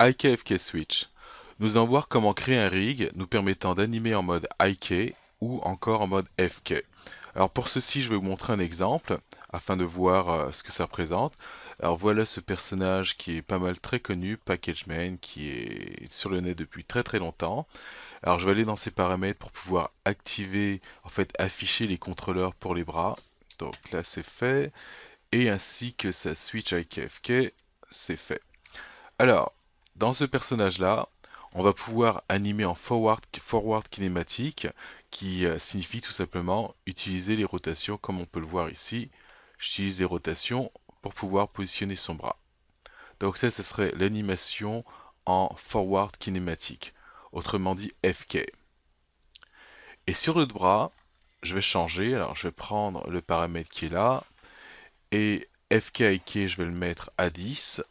IKFK Switch. Nous allons voir comment créer un rig nous permettant d'animer en mode IK ou encore en mode FK. Alors pour ceci, je vais vous montrer un exemple afin de voir ce que ça représente. Alors voilà ce personnage qui est pas mal très connu, PackageMan, qui est sur le net depuis très très longtemps. Alors je vais aller dans ses paramètres pour pouvoir activer, en fait afficher les contrôleurs pour les bras. Donc là c'est fait, et ainsi que sa switch IKFK, c'est fait. Alors, dans ce personnage-là, on va pouvoir animer en forward kinématique, qui signifie tout simplement utiliser les rotations comme on peut le voir ici. J'utilise les rotations pour pouvoir positionner son bras. Donc ça, ce serait l'animation en forward kinématique, autrement dit FK. Et sur l'autre bras, je vais changer, alors je vais prendre le paramètre qui est là, et FKIK, je vais le mettre à 10.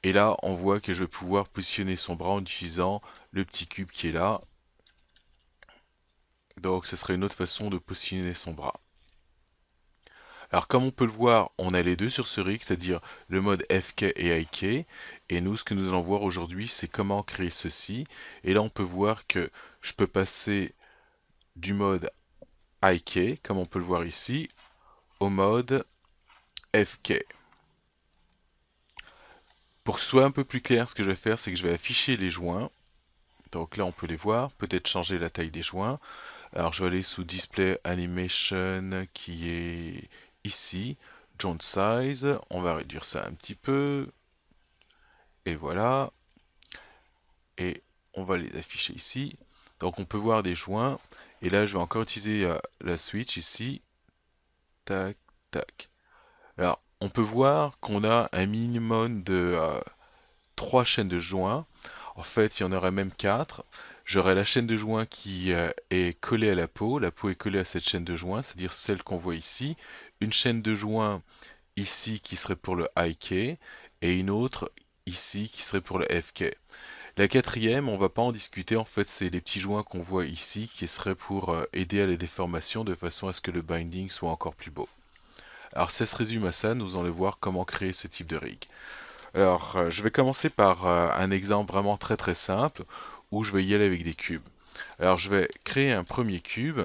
Et là, on voit que je vais pouvoir positionner son bras en utilisant le petit cube qui est là. Donc, ce serait une autre façon de positionner son bras. Alors, comme on peut le voir, on a les deux sur ce rig, c'est-à-dire le mode FK et IK. Et nous, ce que nous allons voir aujourd'hui, c'est comment créer ceci. Et là, on peut voir que je peux passer du mode IK, comme on peut le voir ici, au mode FK. Pour que ce soit un peu plus clair, ce que je vais faire, c'est que je vais afficher les joints. Donc là, on peut les voir, peut-être changer la taille des joints. Alors je vais aller sous Display Animation qui est ici, Joint Size, on va réduire ça un petit peu, et voilà, et on va les afficher ici. Donc on peut voir des joints, et là je vais encore utiliser la switch ici, tac, tac. Alors on peut voir qu'on a un minimum de 3 chaînes de joints. En fait, il y en aurait même 4. J'aurai la chaîne de joints qui est collée à la peau est collée à cette chaîne de joints, c'est-à-dire celle qu'on voit ici, une chaîne de joints ici qui serait pour le IK, et une autre ici qui serait pour le FK. La quatrième, on va pas en discuter, en fait c'est les petits joints qu'on voit ici qui seraient pour aider à la déformation de façon à ce que le binding soit encore plus beau. Alors ça se résume à ça, nous allons voir comment créer ce type de rig. Alors, je vais commencer par un exemple vraiment très très simple où je vais y aller avec des cubes. Alors, je vais créer un premier cube.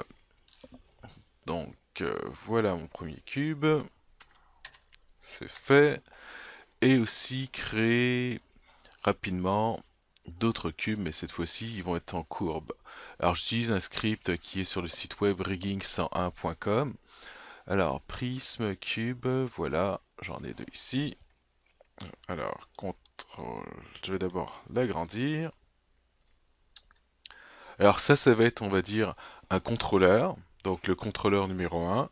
Donc, voilà mon premier cube. C'est fait. Et aussi créer rapidement d'autres cubes, mais cette fois-ci, ils vont être en courbe. Alors, j'utilise un script qui est sur le site web rigging101.com. Alors, prisme, cube, voilà, j'en ai deux ici. Alors, je vais d'abord l'agrandir. Alors ça va être, on va dire, un contrôleur. Donc le contrôleur numéro 1.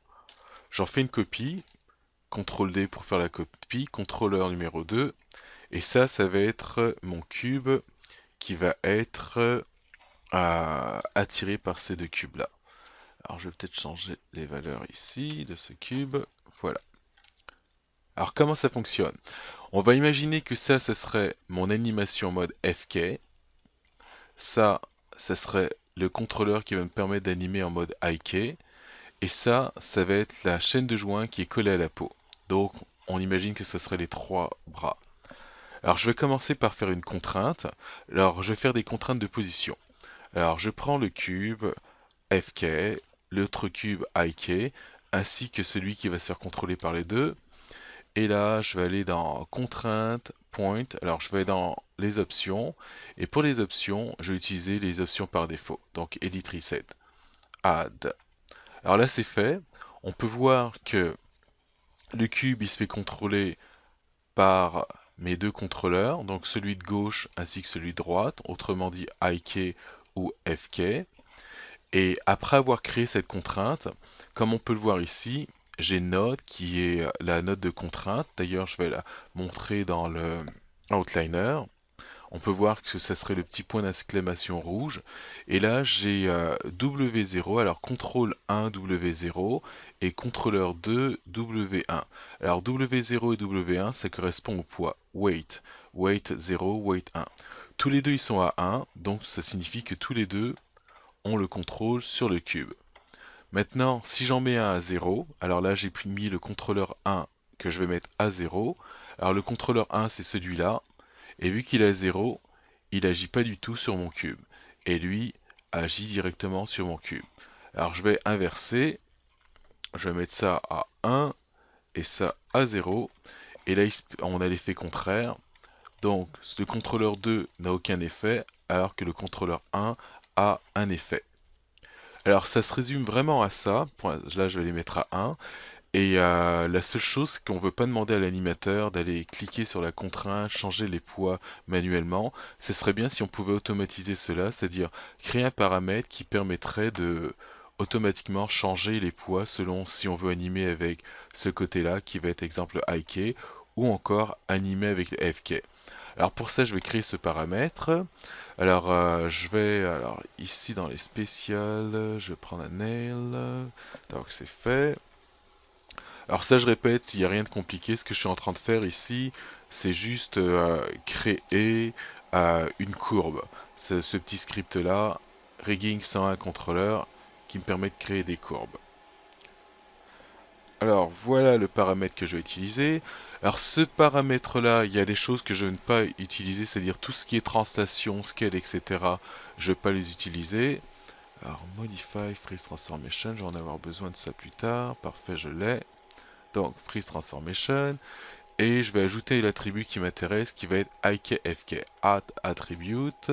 J'en fais une copie. CTRL D pour faire la copie. Contrôleur numéro 2. Et ça va être mon cube qui va être attiré par ces deux cubes-là. Alors je vais peut-être changer les valeurs ici de ce cube. Voilà. Alors comment ça fonctionne? On va imaginer que ça serait mon animation mode FK. Ça serait le contrôleur qui va me permettre d'animer en mode IK. Et ça va être la chaîne de joints qui est collée à la peau. Donc, on imagine que ce serait les trois bras. Alors, je vais commencer par faire une contrainte. Alors, je vais faire des contraintes de position. Alors, je prends le cube FK, l'autre cube IK, ainsi que celui qui va se faire contrôler par les deux. Et là, je vais aller dans Contrainte, Point. Alors, je vais dans les options. Et pour les options, je vais utiliser les options par défaut. Donc, Edit Reset, Add. Alors là, c'est fait. On peut voir que le cube, il se fait contrôler par mes deux contrôleurs. Donc, celui de gauche ainsi que celui de droite. Autrement dit, IK ou FK. Et après avoir créé cette contrainte, comme on peut le voir ici, j'ai Node qui est la note de contrainte. D'ailleurs, je vais la montrer dans le outliner. On peut voir que ça serait le petit point d'exclamation rouge. Et là, j'ai W0, alors contrôle 1 W0 et contrôleur 2 W1. Alors W0 et W1, ça correspond au poids, weight. Weight 0, weight 1. Tous les deux, ils sont à 1, donc ça signifie que tous les deux ont le contrôle sur le cube. Maintenant, si j'en mets un à 0, alors là j'ai mis le contrôleur 1 que je vais mettre à 0. Alors le contrôleur 1 c'est celui-là, Et vu qu'il est à 0, il agit pas du tout sur mon cube. Et lui agit directement sur mon cube. Alors je vais inverser, je vais mettre ça à 1 et ça à 0. Et là on a l'effet contraire. Donc le contrôleur 2 n'a aucun effet, alors que le contrôleur 1 a un effet. Alors ça se résume vraiment à ça. Là je vais les mettre à 1. Et la seule chose, c'est qu'on ne veut pas demander à l'animateur d'aller cliquer sur la contrainte, changer les poids manuellement. Ce serait bien si on pouvait automatiser cela, c'est-à-dire créer un paramètre qui permettrait de automatiquement changer les poids selon si on veut animer avec ce côté-là, qui va être exemple IK, ou encore animer avec le FK. Alors pour ça, je vais créer ce paramètre. Alors alors ici dans les spéciales, je vais prendre un nail. Donc c'est fait. Alors ça, je répète, il n'y a rien de compliqué. Ce que je suis en train de faire ici, c'est juste créer une courbe. Ce petit script-là, rigging 101 contrôleur, qui me permet de créer des courbes. Alors voilà le paramètre que je vais utiliser. Alors ce paramètre-là, il y a des choses que je ne vais pas utiliser, c'est-à-dire tout ce qui est translation, scale, etc. Je ne vais pas les utiliser. Alors modify freeze transformation, je vais en avoir besoin de ça plus tard. Parfait, je l'ai. Donc freeze transformation, et je vais ajouter l'attribut qui m'intéresse qui va être IKFK, add attribute.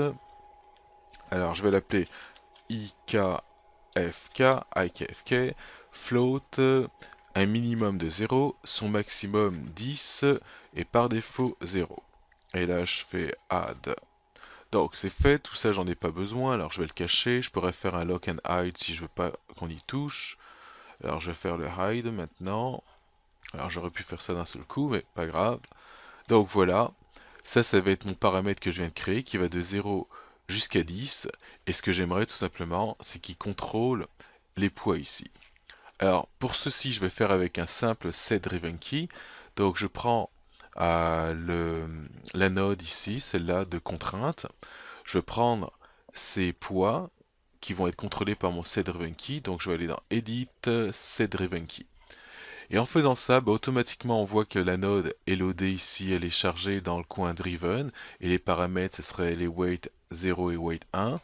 Alors je vais l'appeler IKFK, float, un minimum de 0, son maximum 10 et par défaut 0. Et là je fais add. Donc c'est fait, tout ça j'en ai pas besoin, alors je vais le cacher, je pourrais faire un lock and hide si je veux pas qu'on y touche. Alors je vais faire le hide maintenant. Alors j'aurais pu faire ça d'un seul coup, mais pas grave. Donc voilà, ça va être mon paramètre que je viens de créer, qui va de 0 jusqu'à 10. Et ce que j'aimerais tout simplement, c'est qu'il contrôle les poids ici. Alors pour ceci, je vais faire avec un simple setDrivenKey. Donc je prends la node ici, celle-là de contrainte. Je vais prendre ces poids qui vont être contrôlés par mon setDrivenKey. Donc je vais aller dans Edit, setDrivenKey. Et en faisant ça, automatiquement on voit que la node est loadée ici, elle est chargée dans le coin driven, et les paramètres ce seraient les weight 0 et weight 1.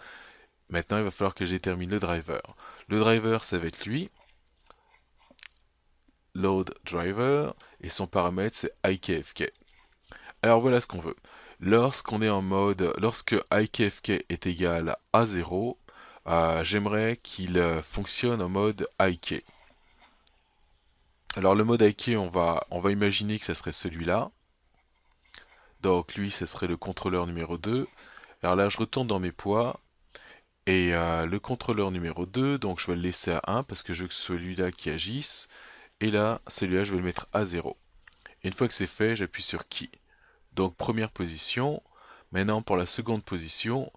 Maintenant il va falloir que je détermine le driver. Le driver ça va être lui, load driver, et son paramètre c'est IKFK. Alors voilà ce qu'on veut. Lorsqu'on est en mode, lorsque IKFK est égal à 0, j'aimerais qu'il fonctionne en mode IK. Alors le mode IK, on va imaginer que ce serait celui-là. Donc lui, ce serait le contrôleur numéro 2. Alors là, je retourne dans mes poids. Et le contrôleur numéro 2, donc je vais le laisser à 1 parce que je veux que ce soit celui-là qui agisse. Et là, celui-là, je vais le mettre à 0. Et une fois que c'est fait, j'appuie sur Key. Donc première position. Maintenant, pour la seconde position,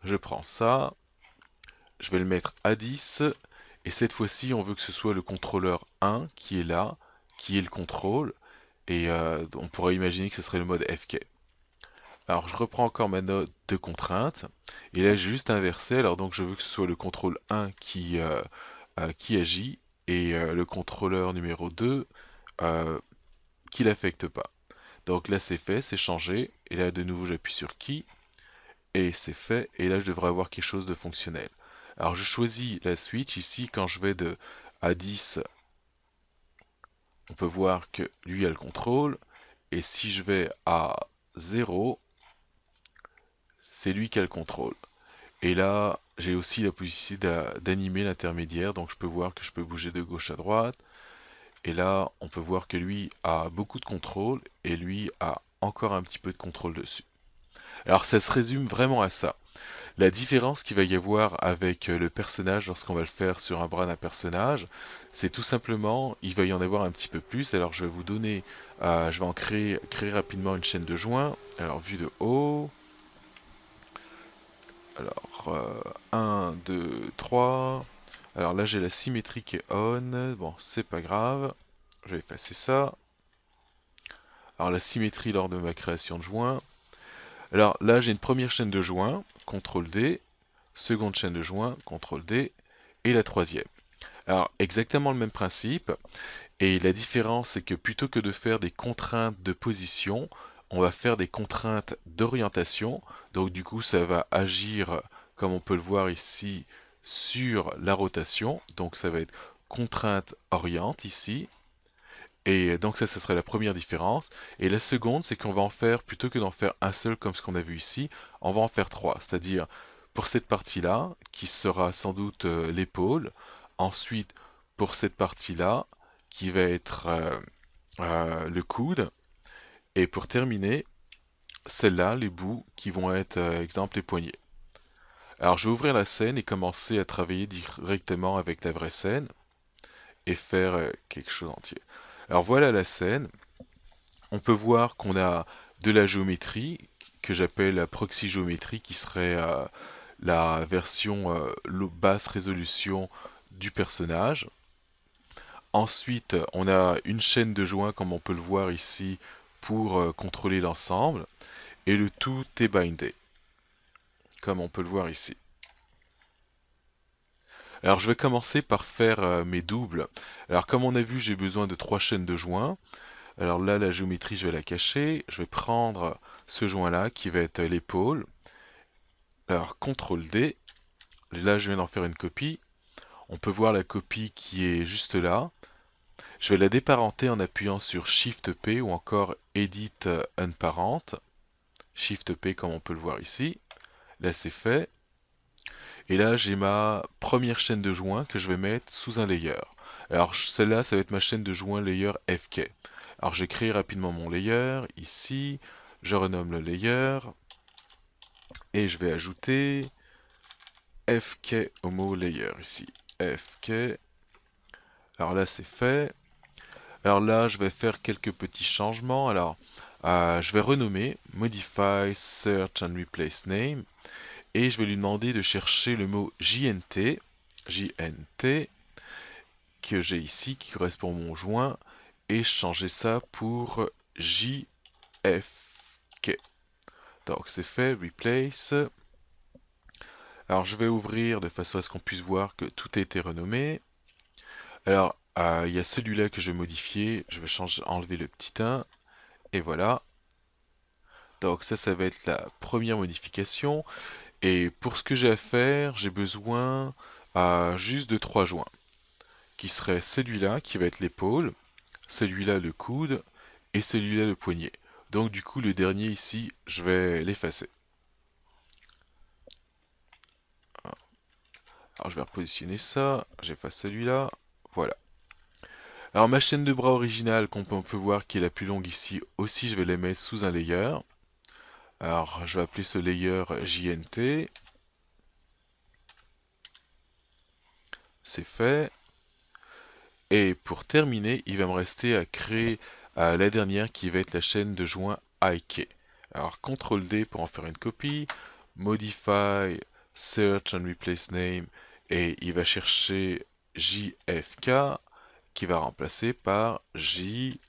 je prends ça. Je vais le mettre à 10. Et cette fois-ci, on veut que ce soit le contrôleur 1 qui est là, qui est le contrôle. Et on pourrait imaginer que ce serait le mode FK. Alors je reprends encore ma note de contrainte, et là j'ai juste inversé, alors donc je veux que ce soit le contrôle 1 qui agit, et le contrôleur numéro 2 qui l'affecte pas. Donc là c'est fait, c'est changé, et là de nouveau j'appuie sur Key, et c'est fait, et là je devrais avoir quelque chose de fonctionnel. Alors je choisis la switch, ici quand je vais de à 10, on peut voir que lui a le contrôle, et si je vais à 0, c'est lui qui a le contrôle. Et là, j'ai aussi la possibilité d'animer l'intermédiaire, donc je peux voir que je peux bouger de gauche à droite. Et là, on peut voir que lui a beaucoup de contrôle et lui a encore un petit peu de contrôle dessus. Alors ça se résume vraiment à ça. La différence qu'il va y avoir avec le personnage lorsqu'on va le faire sur un bras d'un personnage, c'est tout simplement, il va y en avoir un petit peu plus. Alors je vais vous donner, je vais en créer rapidement une chaîne de joints. Alors vue de haut. Alors, 1, 2, 3. Alors là, j'ai la symétrie qui est on. Bon, c'est pas grave. Je vais effacer ça. Alors la symétrie lors de ma création de joint. Alors là, j'ai une première chaîne de joint, CTRL D. Seconde chaîne de joint, CTRL D. Et la troisième. Alors, exactement le même principe. Et la différence, c'est que plutôt que de faire des contraintes de position, on va faire des contraintes d'orientation. Donc du coup, ça va agir, comme on peut le voir ici, sur la rotation. Donc ça va être contrainte oriente ici. Et donc ça serait la première différence. Et la seconde, c'est qu'on va en faire, plutôt que d'en faire un seul comme ce qu'on a vu ici, on va en faire trois. C'est-à-dire, pour cette partie-là, qui sera sans doute l'épaule. Ensuite, pour cette partie-là, qui va être le coude. Et pour terminer, celles-là, les bouts qui vont être, exemple, les poignets. Alors je vais ouvrir la scène et commencer à travailler directement avec la vraie scène et faire quelque chose entier. Alors voilà la scène. On peut voir qu'on a de la géométrie que j'appelle la proxy géométrie qui serait la version basse résolution du personnage. Ensuite, on a une chaîne de joints comme on peut le voir ici pour contrôler l'ensemble et le tout est bindé comme on peut le voir ici. Alors je vais commencer par faire mes doubles. Alors comme on a vu, j'ai besoin de trois chaînes de joints. Alors là, la géométrie, je vais la cacher. Je vais prendre ce joint-là qui va être l'épaule. Alors CTRL D. Là, je viens d'en faire une copie. On peut voir la copie qui est juste là. Je vais la déparenter en appuyant sur Shift P ou encore Edit Unparent. Shift P comme on peut le voir ici. Là, c'est fait. Et là, j'ai ma première chaîne de joints que je vais mettre sous un layer. Alors celle-là, ça va être ma chaîne de joints layer FK. Alors je crée rapidement mon layer, ici, je renomme le layer, et je vais ajouter FK au mot layer, ici, FK. Alors là, c'est fait. Alors là, je vais faire quelques petits changements. Alors, je vais renommer Modify Search and Replace Name. Et je vais lui demander de chercher le mot JNT, JNT, que j'ai ici, qui correspond au mon joint, et changer ça pour JFK. Donc c'est fait, replace. Alors je vais ouvrir de façon à ce qu'on puisse voir que tout a été renommé. Alors il y a celui-là que je vais modifier, je vais enlever le petit 1, et voilà. Donc ça va être la première modification. Et pour ce que j'ai à faire, j'ai besoin juste de trois joints, qui serait celui-là qui va être l'épaule, celui-là le coude et celui-là le poignet. Donc du coup le dernier ici, je vais l'effacer. Alors je vais repositionner ça, j'efface celui-là, voilà. Alors ma chaîne de bras originale qu'on peut voir qui est la plus longue ici, aussi je vais la mettre sous un layer. Alors je vais appeler ce layer JNT. C'est fait. Et pour terminer, il va me rester à créer la dernière qui va être la chaîne de joints IK. Alors CTRL D pour en faire une copie, Modify, Search and Replace Name, et il va chercher JFK qui va remplacer par JIK.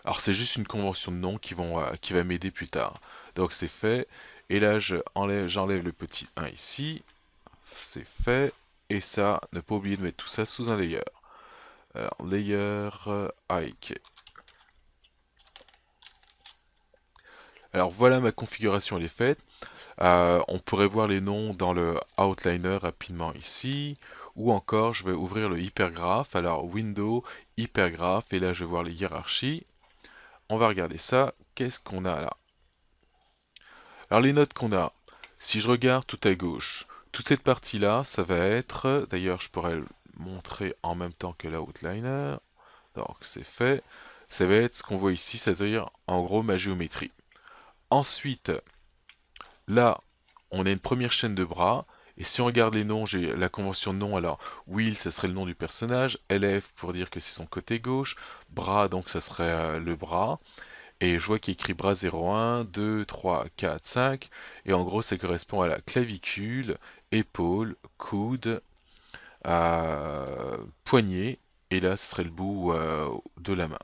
Alors c'est juste une convention de nom qui va m'aider plus tard. Donc c'est fait, et là j'enlève le petit 1 ici, c'est fait. Et ça, ne pas oublier de mettre tout ça sous un layer. Alors, layer IK. Alors voilà, ma configuration elle est faite. On pourrait voir les noms dans le outliner rapidement ici. Ou encore, je vais ouvrir le hypergraphe. Alors Window, hypergraphe. Et là, je vais voir les hiérarchies. On va regarder ça. Qu'est-ce qu'on a là? Alors les notes qu'on a. Si je regarde tout à gauche, toute cette partie-là, ça va être, d'ailleurs je pourrais le montrer en même temps que l'outliner, donc c'est fait, ça va être ce qu'on voit ici, c'est-à-dire en gros ma géométrie. Ensuite, là, on a une première chaîne de bras, et si on regarde les noms, j'ai la convention de nom, alors Will, ça serait le nom du personnage, LF pour dire que c'est son côté gauche, bras, donc ça serait le bras, et je vois qu'il y a écrit bras 01, 2, 3, 4, 5. Et en gros, ça correspond à la clavicule, épaule, coude, poignet. Et là, ce serait le bout de la main.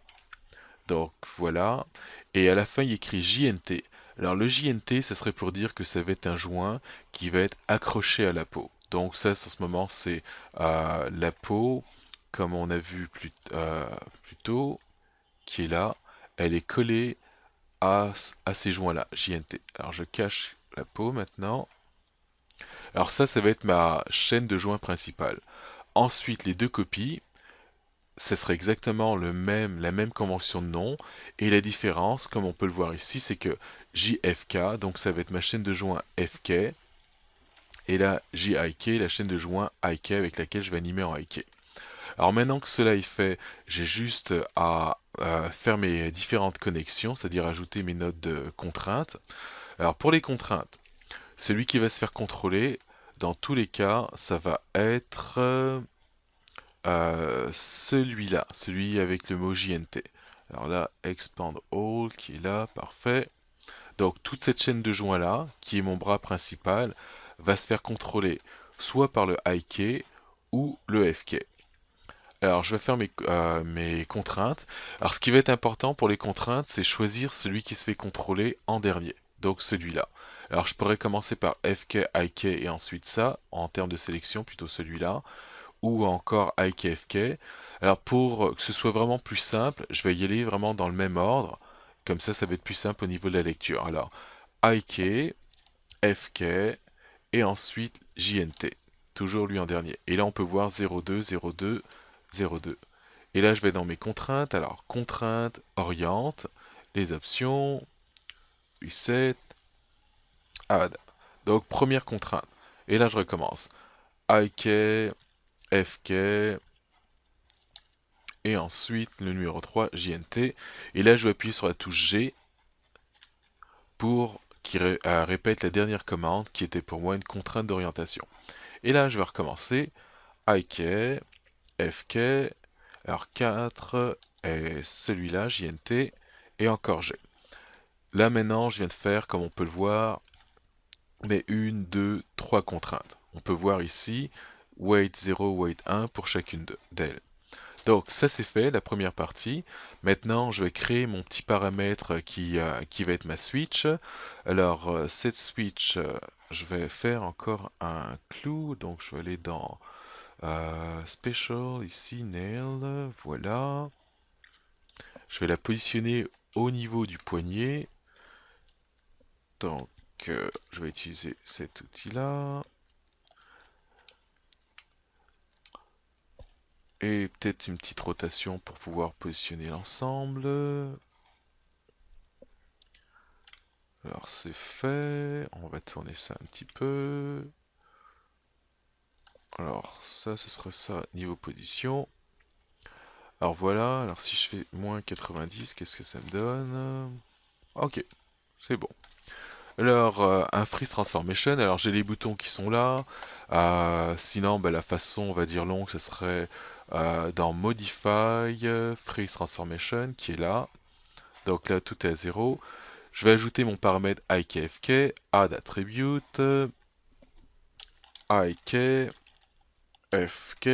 Donc voilà. Et à la fin, il y a écrit JNT. Alors le JNT, ça serait pour dire que ça va être un joint qui va être accroché à la peau. Donc ça, en ce moment, c'est la peau, comme on a vu plus tôt, qui est là. elle est collée à ces joints-là, JNT. Alors je cache la peau maintenant. Alors ça va être ma chaîne de joints principale. Ensuite, les deux copies, ce serait exactement la même convention de nom. Et la différence, comme on peut le voir ici, c'est que JFK, donc ça va être ma chaîne de joints FK, et là JIK, la chaîne de joints IK avec laquelle je vais animer en IK. Alors maintenant que cela est fait, j'ai juste à faire mes différentes connexions, c'est-à-dire ajouter mes nodes de contraintes. Alors pour les contraintes, celui qui va se faire contrôler, dans tous les cas, ça va être celui-là, celui avec le mot JNT. Alors là, expand all qui est là, parfait. Donc toute cette chaîne de joints là, qui est mon bras principal, va se faire contrôler soit par le IK ou le FK. Alors je vais faire mes contraintes. Alors ce qui va être important pour les contraintes, c'est choisir celui qui se fait contrôler en dernier. Donc celui-là. Alors je pourrais commencer par FK, IK et ensuite ça, en termes de sélection, plutôt celui-là ou encore IKFK. Alors pour que ce soit vraiment plus simple, je vais y aller vraiment dans le même ordre. Comme ça va être plus simple au niveau de la lecture. Alors IK, FK et ensuite JNT. Toujours lui en dernier. Et là on peut voir 02, 02, 02. Et là je vais dans mes contraintes. Alors contraintes, oriente, les options, reset, add. Donc première contrainte. Et là je recommence. IK, FK, et ensuite le numéro 3, JNT. Et là, je vais appuyer sur la touche G pour qu'il répète la dernière commande qui était pour moi une contrainte d'orientation. Et là, je vais recommencer. IK, FK, alors 4, et celui-là, JNT, et encore G. Là, maintenant, je viens de faire, comme on peut le voir, mais 1, 2, 3 contraintes. On peut voir ici, wait 0, wait 1 pour chacune d'elles. Donc ça c'est fait, la première partie. Maintenant je vais créer mon petit paramètre qui va être ma switch. Alors cette switch, je vais faire encore un clou. Donc je vais aller dans Special, ici, Nail, voilà. Je vais la positionner au niveau du poignet. Donc je vais utiliser cet outil-là. Et peut-être une petite rotation pour pouvoir positionner l'ensemble. Alors c'est fait, on va tourner ça un petit peu. Alors ça, ce serait ça niveau position. Alors voilà, alors si je fais moins 90, qu'est-ce que ça me donne? Ok, c'est bon. Alors un freeze transformation, alors j'ai les boutons qui sont là. Sinon bah, la façon on va dire longue, ce serait dans Modify, freeze transformation qui est là. Donc là tout est à 0. Je vais ajouter mon paramètre IKFK, add attribute, IK, FK,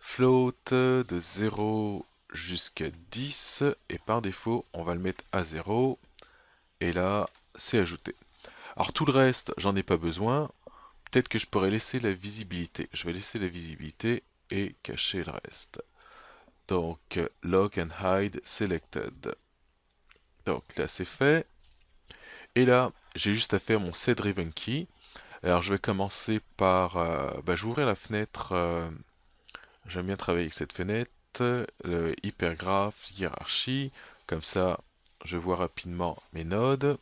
float de 0 jusqu'à 10, et par défaut, on va le mettre à 0, et là, c'est ajouté. Alors tout le reste, j'en ai pas besoin. Peut-être que je pourrais laisser la visibilité. Je vais laisser la visibilité et cacher le reste. Donc, lock and hide selected. Donc là, c'est fait. Et là, j'ai juste à faire mon set-driven key. Alors je vais commencer par, je vais ouvrir la fenêtre, j'aime bien travailler avec cette fenêtre, le hypergraphe, hiérarchie, comme ça je vois rapidement mes nodes.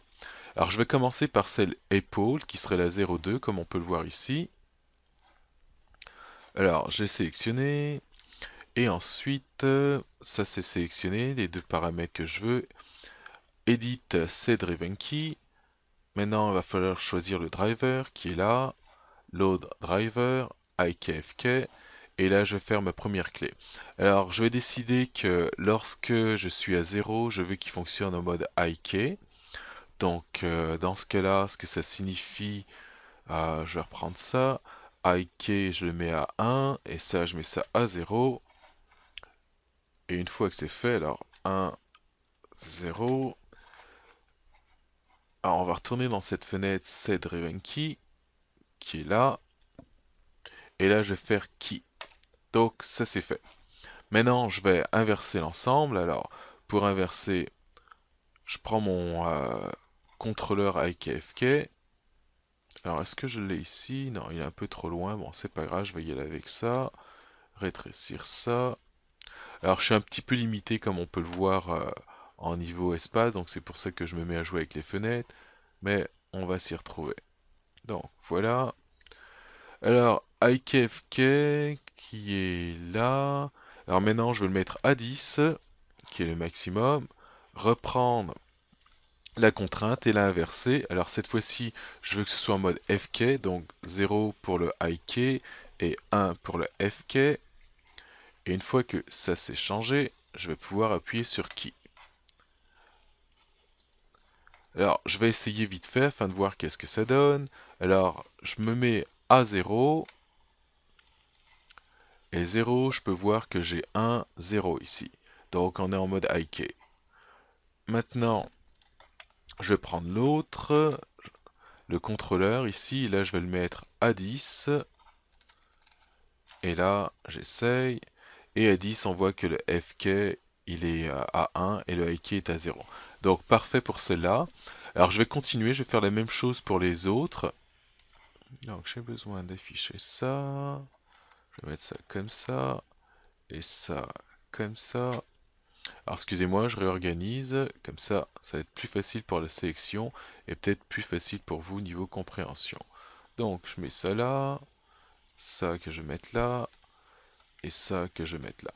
Alors je vais commencer par celle épaule qui serait la 0,2 comme on peut le voir ici. Alors j'ai sélectionné et ensuite ça c'est sélectionné, les deux paramètres que je veux. Edit set-driven key. Maintenant il va falloir choisir le driver qui est là. Load driver, IKFK, et là je vais faire ma première clé. Alors je vais décider que lorsque je suis à 0, je veux qu'il fonctionne en mode IK. Donc dans ce cas-là, ce que ça signifie, je vais reprendre ça. IK, je le mets à 1, et ça, je mets ça à 0. Et une fois que c'est fait, alors 1, 0. Alors on va retourner dans cette fenêtre setDriven key, qui est là. Et là, je vais faire key. Donc ça c'est fait. Maintenant, je vais inverser l'ensemble. Alors, pour inverser, je prends mon contrôleur IKFK. Alors, est-ce que je l'ai ici? Non, il est un peu trop loin. Bon, c'est pas grave, je vais y aller avec ça. Rétrécir ça. Alors, je suis un petit peu limité, comme on peut le voir, en niveau espace. Donc, c'est pour ça que je me mets à jouer avec les fenêtres. Mais on va s'y retrouver. Donc, voilà. Alors, IKFK qui est là. Alors, maintenant, je vais le mettre à 10, qui est le maximum. Reprendre la contrainte et la inverser. Alors cette fois-ci, je veux que ce soit en mode FK, donc 0 pour le IK et 1 pour le FK. Et une fois que ça s'est changé, je vais pouvoir appuyer sur Key. Alors je vais essayer vite fait afin de voir qu'est-ce que ça donne. Alors je me mets à 0. Et 0, je peux voir que j'ai 1, 0 ici. Donc on est en mode IK. Maintenant, je vais prendre l'autre, le contrôleur ici. Là, je vais le mettre à 10. Et là, j'essaye. Et à 10, on voit que le FK, il est à 1 et le IK est à 0. Donc, parfait pour celle-là. Alors, je vais continuer. Je vais faire la même chose pour les autres. Donc, j'ai besoin d'afficher ça. Je vais mettre ça comme ça. Et ça comme ça. Alors, excusez-moi, je réorganise. Comme ça, ça va être plus facile pour la sélection. Et peut-être plus facile pour vous niveau compréhension. Donc, je mets ça là. Ça que je vais mettre là. Et ça que je vais mettre là.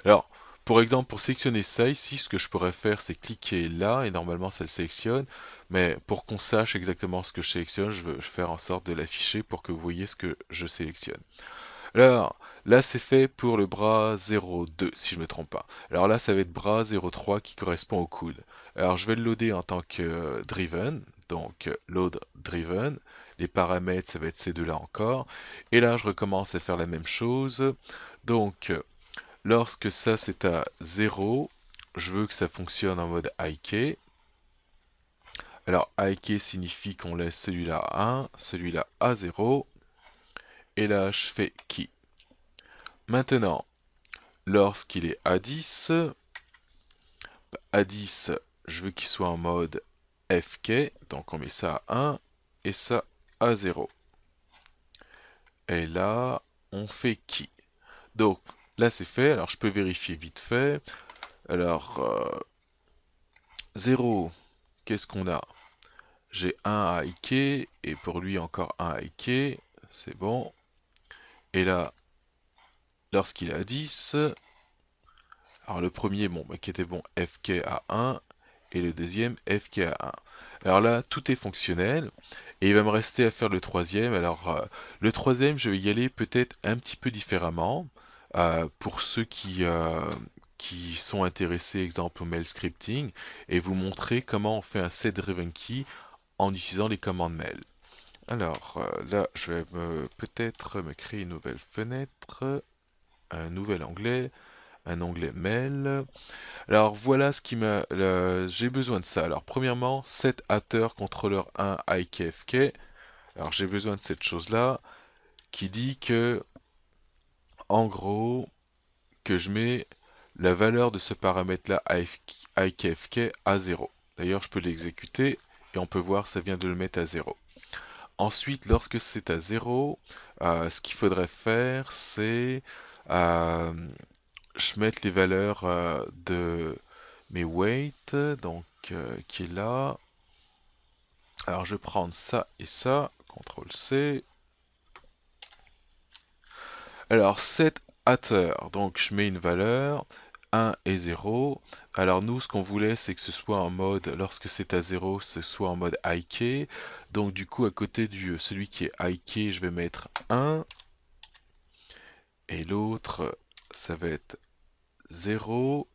Alors, pour exemple, pour sélectionner ça ici, ce que je pourrais faire, c'est cliquer là, et normalement ça le sélectionne. Mais pour qu'on sache exactement ce que je sélectionne, je veux faire en sorte de l'afficher pour que vous voyez ce que je sélectionne. Alors, là c'est fait pour le bras 02, si je ne me trompe pas. Alors là, ça va être bras 03 qui correspond au coude. Alors, je vais le loader en tant que driven, donc load driven. Les paramètres, ça va être ces deux-là encore. Et là, je recommence à faire la même chose. Donc, lorsque ça c'est à 0, je veux que ça fonctionne en mode IK. Alors IK signifie qu'on laisse celui-là à 1, celui-là à 0. Et là je fais Key. Maintenant, lorsqu'il est à 10, je veux qu'il soit en mode FK. Donc on met ça à 1 et ça à 0. Et là, on fait Key. Donc là c'est fait. Alors je peux vérifier vite fait. Alors 0, qu'est-ce qu'on a? J'ai un à IK et pour lui encore un à IK, c'est bon. Et là, lorsqu'il est à 10, alors le premier, bon, qui était bon, FK à 1, et le deuxième, FK à 1. Alors là, tout est fonctionnel, et il va me rester à faire le troisième. Alors, le troisième, je vais y aller peut-être un petit peu différemment, pour ceux qui sont intéressés, exemple, au mail scripting, et vous montrer comment on fait un set driven key en utilisant les commandes mail. Alors là, je vais peut-être me créer une nouvelle fenêtre, un nouvel onglet, un onglet mail. Alors voilà ce qui m'a, j'ai besoin de ça. Alors premièrement, set atter controller 1 IKFK. Alors j'ai besoin de cette chose-là qui dit que, en gros, que je mets la valeur de ce paramètre-là IKFK à 0. D'ailleurs, je peux l'exécuter et on peut voir ça vient de le mettre à 0. Ensuite, lorsque c'est à 0, ce qu'il faudrait faire, c'est euh, je mette les valeurs de mes weights, donc qui est là. Alors je vais prendre ça et ça, CTRL C. Alors set atter, donc je mets une valeur 1 et 0. Alors nous, ce qu'on voulait, c'est que ce soit en mode, lorsque c'est à 0, ce soit en mode IK. Donc du coup, à côté du celui qui est IK, je vais mettre 1. Et l'autre, ça va être 0.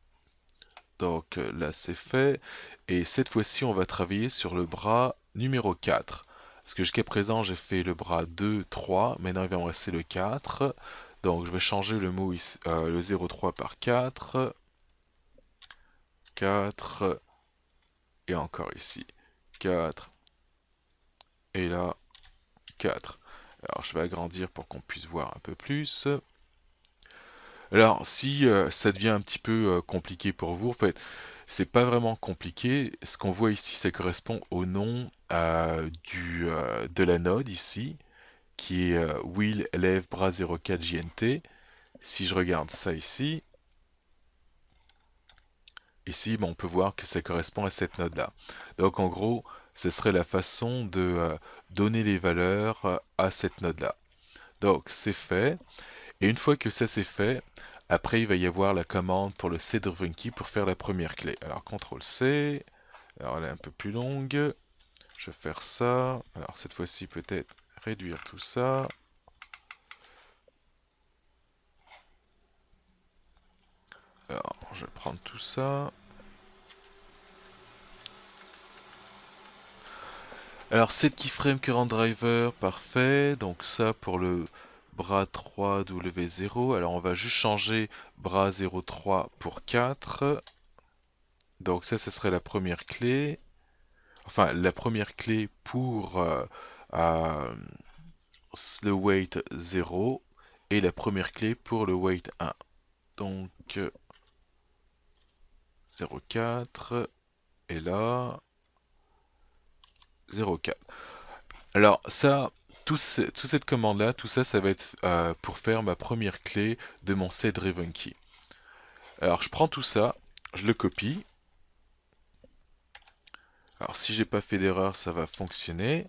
Donc là, c'est fait. Et cette fois-ci, on va travailler sur le bras numéro 4. Parce que jusqu'à présent, j'ai fait le bras 2, 3. Maintenant, il va me rester le 4. Donc, je vais changer le mot ici, le 0,3 par 4. 4. Et encore ici. 4. Et là, 4. Alors, je vais agrandir pour qu'on puisse voir un peu plus. Alors, si ça devient un petit peu compliqué pour vous, en fait, c'est pas vraiment compliqué. Ce qu'on voit ici, ça correspond au nom de la node ici, qui est Will Elève Bras 04 JNT. Si je regarde ça ici, on peut voir que ça correspond à cette node-là. Donc, en gros, ce serait la façon de donner les valeurs à cette node-là. Donc, c'est fait. Et une fois que ça c'est fait, après il va y avoir la commande pour le C-Driven Key pour faire la première clé. Alors CTRL-C, alors elle est un peu plus longue. Je vais faire ça. Alors cette fois-ci peut-être réduire tout ça. Alors je vais prendre tout ça. Alors set keyframe current driver, parfait. Donc ça pour le bras 3 W0. Alors on va juste changer bras 03 pour 4. Donc ça, ce serait la première clé. Enfin, la première clé pour euh, le weight 0 et la première clé pour le weight 1. Donc 0,4 et là 0,4. Alors ça, toute cette commande-là, tout ça, ça va être pour faire ma première clé de mon set-driven key. Alors je prends tout ça, je le copie. Alors si j'ai pas fait d'erreur, ça va fonctionner.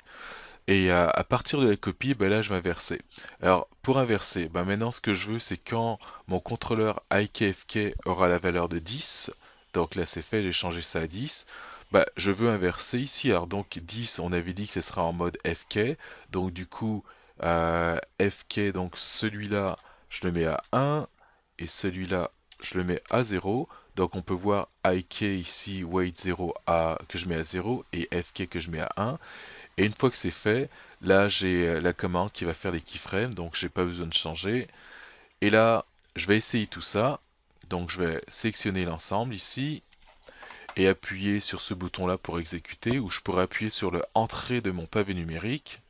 Et à partir de la copie, ben là je vais inverser. Alors pour inverser, ben maintenant ce que je veux c'est quand mon contrôleur IKFK aura la valeur de 10, donc là c'est fait, j'ai changé ça à 10, ben, je veux inverser ici. Alors donc 10, on avait dit que ce sera en mode FK, donc du coup FK, donc celui-là je le mets à 1 et celui-là je le mets à 0. Donc on peut voir IK ici, weight 0 que je mets à 0 et FK que je mets à 1. Et une fois que c'est fait, là j'ai la commande qui va faire les keyframes, donc j'ai pas besoin de changer. Et là, je vais essayer tout ça. Donc je vais sélectionner l'ensemble ici et appuyer sur ce bouton-là pour exécuter, ou je pourrais appuyer sur le entrée de mon pavé numérique.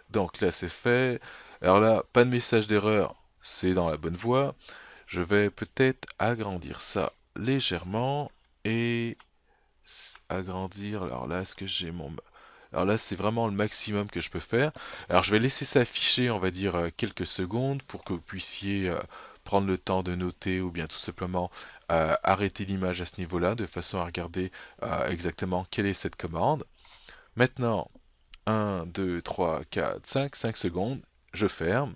Donc là c'est fait. Alors là, pas de message d'erreur, c'est dans la bonne voie. Je vais peut-être agrandir ça légèrement et agrandir. Alors là, est-ce que j'ai mon... Alors là, c'est vraiment le maximum que je peux faire. Alors je vais laisser ça afficher, on va dire, quelques secondes pour que vous puissiez prendre le temps de noter ou bien tout simplement arrêter l'image à ce niveau-là de façon à regarder exactement quelle est cette commande. Maintenant, 1, 2, 3, 4, 5 secondes, je ferme.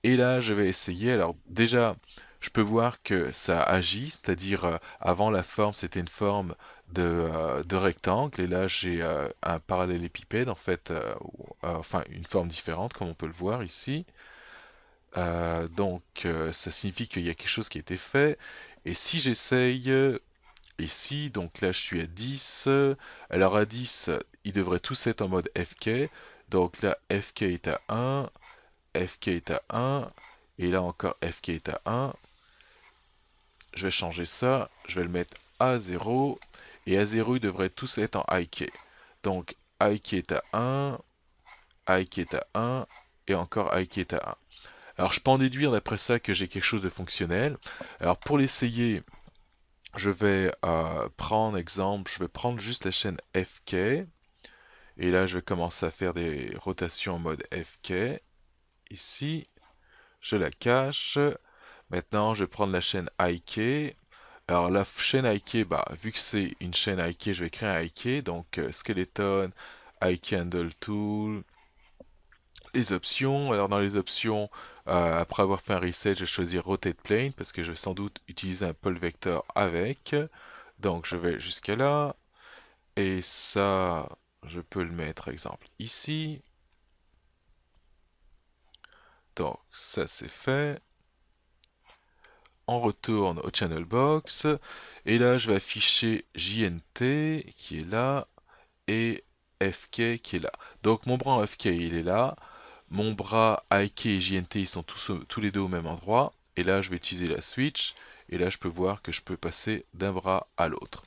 Et là, je vais essayer. Alors déjà, je peux voir que ça agit, c'est-à-dire avant la forme, c'était une forme de rectangle, et là j'ai un parallélépipède en fait, enfin une forme différente comme on peut le voir ici. Donc ça signifie qu'il y a quelque chose qui a été fait. Et si j'essaye ici, donc là je suis à 10, alors à 10, ils devraient tous être en mode FK. Donc là FK est à 1, FK est à 1, et là encore FK est à 1. Je vais changer ça, je vais le mettre à 0, et à 0 ils devraient tous être en IK. Donc IK est à 1, IK est à 1, et encore IK est à 1. Alors je peux en déduire d'après ça que j'ai quelque chose de fonctionnel. Alors pour l'essayer, je vais prendre exemple, je vais prendre juste la chaîne FK, et là je vais commencer à faire des rotations en mode FK. Ici, je la cache. Maintenant, je vais prendre la chaîne IK. Alors la chaîne IK, bah, vu que c'est une chaîne IK, je vais créer un IK. Donc Skeleton, IK Handle Tool, les options. Alors dans les options, après avoir fait un reset, je vais choisir Rotate Plane parce que je vais sans doute utiliser un pole vector avec. Donc je vais jusqu'à là. Et ça, je peux le mettre exemple ici. Donc ça c'est fait. On retourne au channel box et là je vais afficher JNT qui est là et FK qui est là. Donc mon bras en FK il est là, mon bras IK et JNT ils sont tous les deux au même endroit, et là je vais utiliser la switch et là je peux voir que je peux passer d'un bras à l'autre.